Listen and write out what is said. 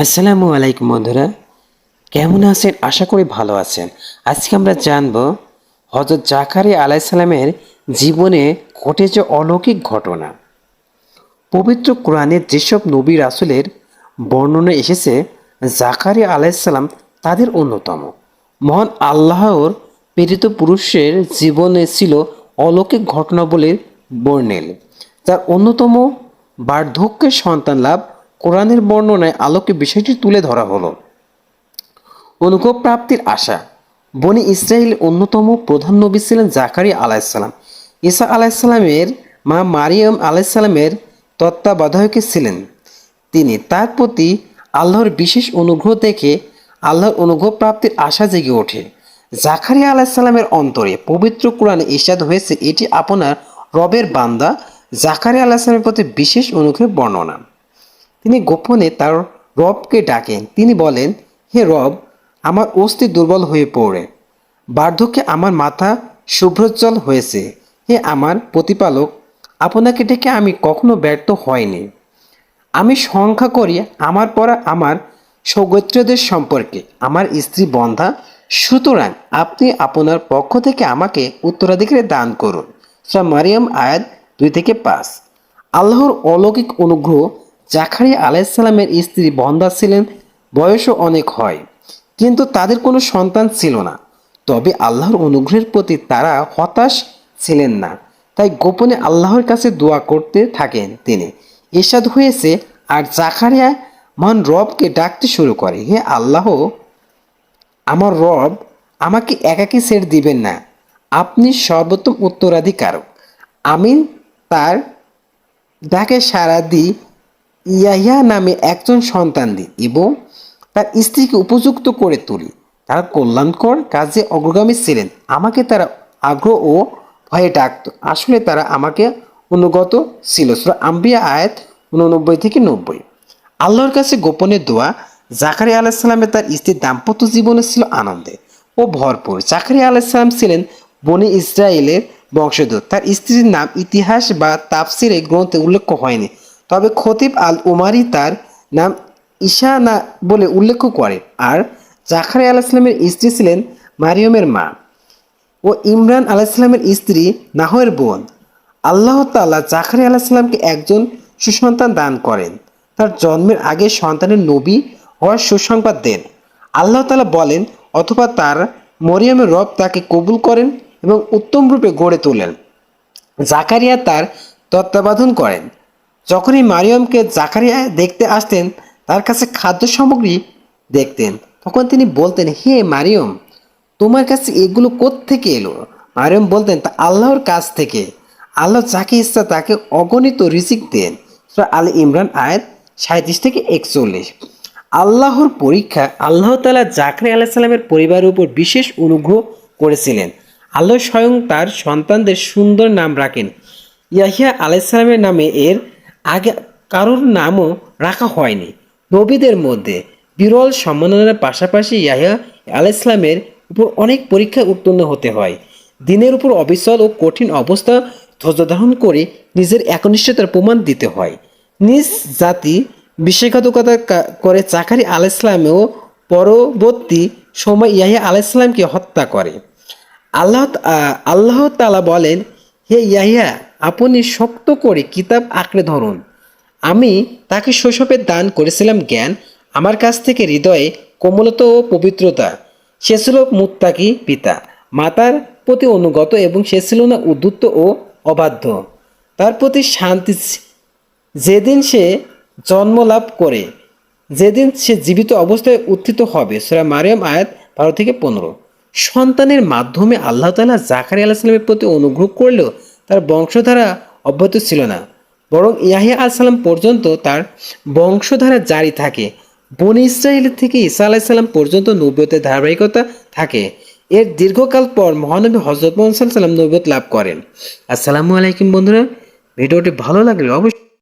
আসসালামু আলাইকুম বন্ধুরা, কেমন আছেন? আশা করি ভালো আছেন। আজকে আমরা জানব হযরত জাকারিয়া আলাইসাল্লামের জীবনে ঘটেছে অলৌকিক ঘটনা। পবিত্র কোরআনের যেসব নবী রাসূলের বর্ণনা এসেছে, জাকারিয়া আলাইসাল্লাম তাদের অন্যতম। মহান আল্লাহর প্রেরিত পুরুষের জীবনে ছিল অলৌকিক ঘটনা বলে বর্ণিল। তার অন্যতম বার্ধক্যের সন্তান লাভ কোরআনের বর্ণনায় আলোকে বিষয়টি তুলে ধরা হলো। অনুগ্রহ প্রাপ্তির আশা। বনি ইসরায়েলের অন্যতম প্রধান নবী ছিলেন জাকারিয়া আলাইসাল্লাম। ঈসা আলাইসাল্লামের মা মারিয়াম আলাইসাল্লামের তত্ত্বাবধায়কে ছিলেন তিনি। তার প্রতি আল্লাহর বিশেষ অনুগ্রহ দেখে আল্লাহর অনুগ্রহ প্রাপ্তির আশা জেগে ওঠে। জাকারিয়া আলাইসাল্লামের অন্তরে পবিত্র কোরআনে ইরশাদ হয়েছে, এটি আপনার রবের বান্দা জাকারিয়া আলাইসাল্লামের প্রতি বিশেষ অনুগ্রহের বর্ণনা। তিনি গোপনে তার রবকে ডাকেন। তিনি বলেন, হে রব, আমার অস্থি দুর্বল হয়ে পড়ে, বার্ধক্যে আমার মাথা শুভ্রজ্জ্বল হয়েছে। হে আমার প্রতিপালক, আপনাকে ডেকে আমি কখনো ব্যর্থ হয়নি। আমি সংখ্যা করি আমার পরা আমার সৌগোত্রদের সম্পর্কে আমার স্ত্রী বন্ধা, সুতরাং আপনি আপনার পক্ষ থেকে আমাকে উত্তরাধিকারী দান করুন। সূরা মারিয়াম আয়াত 2-5। আল্লাহর অলৌকিক অনুগ্রহ। জাকারিয়া আলাইসাল্লামের স্ত্রী বন্ধা ছিলেন, বয়সও অনেক হয়, কিন্তু তাদের কোনো সন্তান ছিল না। তবে আল্লাহর অনুগ্রহের প্রতি তারা হতাশ ছিলেন না, তাই গোপনে আল্লাহর কাছে দোয়া করতে থাকেন তিনি। ইরশাদ হয়েছে, আর জাকারিয়া মহান রবকে ডাকতে শুরু করে, হে আল্লাহ, আমার রব, আমাকে একাকী ছেড়ে দিবেন না। আপনি সর্বোত্তম উত্তরাধিকারক। আমি তার ডাকে সাড়া দিই, ইয়াহিয়া নামে একজন সন্তান দিই এবং তার স্ত্রীকে উপযুক্ত করে তুলি। তারা কল্যাণকর কাজে অগ্রগামী ছিলেন। আমাকে তারা আগ্রহ ও ভয়ে ডাকত, আসলে তারা আমাকে অনুগত ছিল। সূরা আম্বিয়া আয়াত 89-90। আল্লাহর কাছে গোপনে দোয়া। জাকারিয়া আলাইসাল্লামের তার স্ত্রীর দাম্পত্য জীবনে ছিল আনন্দে ও ভরপুর। জাকারিয়া আলাইসাল্লাম ছিলেন বনি ইসরায়েলের বংশধর। তার স্ত্রীর নাম ইতিহাস বা তাফসিরে গ্রন্থে উল্লেখ হয়নি, তবে খতিব আল উমারি তার নাম ঈশা না বলে উল্লেখ করে। আর জাকারিয়া আলাইসাল্লামের স্ত্রী ছিলেন মারিয়মের মা ও ইমরান আলাইসাল্লামের স্ত্রী নাহয়ের বোন। আল্লাহ তাআলা জাকারিয়া আলাইসাল্লামকে একজন সুসন্তান দান করেন। তার জন্মের আগে সন্তানের নবী হওয়ার সুসংবাদ দেন। আল্লাহ তাআলা বলেন, অথবা তার মরিয়মের রব তাকে কবুল করেন এবং উত্তম রূপে গড়ে তোলেন। জাকারিয়া তার তত্ত্বাবধান করেন। যখনই মারিয়মকে জাকারিয়া দেখতে আসতেন, তার কাছে খাদ্য সামগ্রী দেখতেন, তখন তিনি বলতেন, হে মারিয়ম, তোমার কাছে এগুলো কোত্থেকে এলো? মারিয়ম বলতেন, তা আল্লাহর কাছ থেকে। আল্লাহ যাকে ইচ্ছা তাকে অগণিত রিজিক দেন। সূরা আলে ইমরান আয়াত 37-41। আল্লাহর পরীক্ষা। আল্লাহ তাআলা জাকারিয়া আলাইহিস সালামের পরিবারের উপর বিশেষ অনুগ্রহ করেছিলেন। আল্লাহ স্বয়ং তার সন্তানদের সুন্দর নাম রাখেন। ইয়াহিয়া আলাইহিস সালামের নামে এর আগে কারোর নামও রাখা হয়নি। নবীদের মধ্যে বিরল সম্মাননার পাশাপাশি ইয়াহিয়া আলাইহিস সালামের উপর অনেক পরীক্ষা উত্তীর্ণ হতে হয়। দিনের উপর অবিচল ও কঠিন অবস্থা ধৈর্য ধারণ করে নিজের একনিষ্ঠতার প্রমাণ দিতে হয়। নিজ জাতি বিশ্বাসঘাতকতা করে জাকারিয়া আলাইহিস সালামও পরবর্তী সময় ইয়াহিয়া আলাইহিস সালামকে হত্যা করে। আল্লাহ তাআলা বলেন, হে ইয়াহিয়া, আপনি শক্ত করে কিতাব আঁকড়ে ধরুন। আমি তাকে শৈশবে দান করেছিলাম জ্ঞান, আমার কাছ থেকে হৃদয়ে কোমলতা ও পবিত্রতা। সে ছিল মুত্তাকি পিতা, মাতার প্রতি অনুগত এবং সে ছিল না উদ্ধত ও অবাধ্য। তার প্রতি শান্তি যেদিন সে জন্ম লাভ করে, যেদিন সে জীবিত অবস্থায় উত্থিত হবে। সূরা মারিয়াম আয়াত 12-15। সন্তানের মাধ্যমে আল্লাহ তাআলা জাকারিয়া আলাইহিস সালামের প্রতি অনুগ্রহ করলেও তার বংশধারা অব্যাহত ছিল না, বরং ইয়াহিয়া আলাইহিস সালাম পর্যন্ত তার বংশধারা জারি থাকে। বনী ইসরাইল থেকে ঈসা আলাইহিস সালাম পর্যন্ত নবুয়তের ধারাবাহিকতা থাকে। এর দীর্ঘকাল পর মহানবী হযরত মুহাম্মদ সাল্লাল্লাহু আলাইহি ওয়াসাল্লাম নবুয়ত লাভ করেন। আসসালামু আলাইকুম বন্ধুরা, ভিডিওটি ভালো লাগলে অবশ্যই